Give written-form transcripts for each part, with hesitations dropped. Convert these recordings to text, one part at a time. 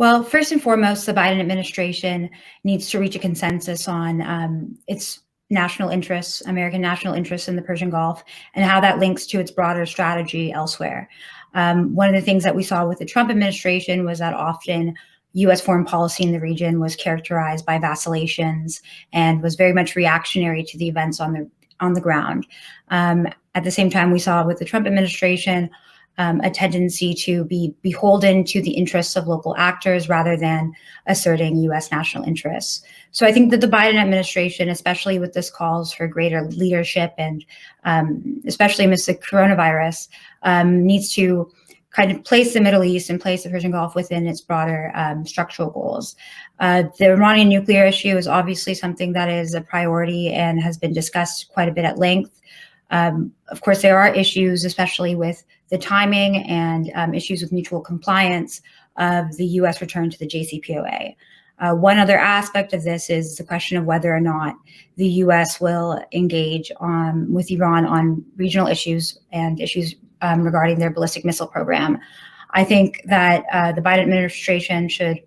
Well, first and foremost, the Biden administration needs to reach a consensus on its national interests, American national interests in the Persian Gulf, and how that links to its broader strategy elsewhere. One of the things that we saw with the Trump administration was that often U.S. foreign policy in the region was characterized by vacillations and was very much reactionary to the events on the ground. At the same time, we saw with the Trump administration a tendency to be beholden to the interests of local actors rather than asserting U.S. national interests. So I think that the Biden administration, especially with this calls for greater leadership and especially amidst the coronavirus, needs to kind of place the Middle East and place the Persian Gulf within its broader structural goals. The Iranian nuclear issue is obviously something that is a priority and has been discussed quite a bit at length. Of course, there are issues, especially with the timing and issues with mutual compliance of the U.S. return to the JCPOA. One other aspect of this is the question of whether or not the U.S. will engage with Iran on regional issues and issues regarding their ballistic missile program. I think that the Biden administration should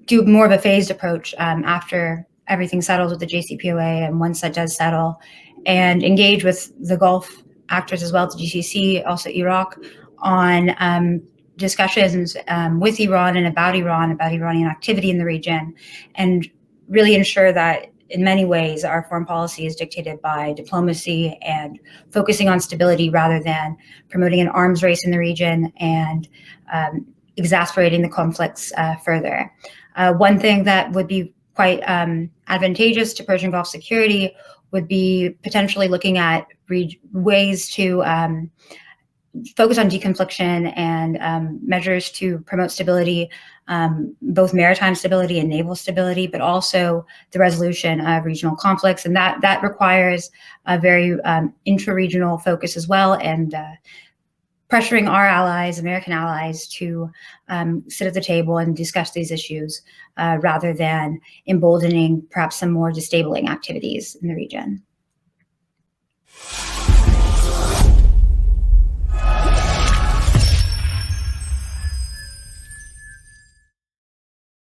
do more of a phased approach after everything settles with the JCPOA, and once that does settle, and engage with the Gulf actors as well, the GCC, also Iraq, on discussions with Iran and about Iranian activity in the region, and really ensure that in many ways our foreign policy is dictated by diplomacy and focusing on stability rather than promoting an arms race in the region and exacerbating the conflicts further. One thing that would be quite advantageous to Persian Gulf security would be potentially looking at ways to focus on deconfliction and measures to promote stability, both maritime stability and naval stability, but also the resolution of regional conflicts. And that requires a very intra-regional focus as well, and pressuring our allies, American allies, to sit at the table and discuss these issues rather than emboldening perhaps some more disabling activities in the region.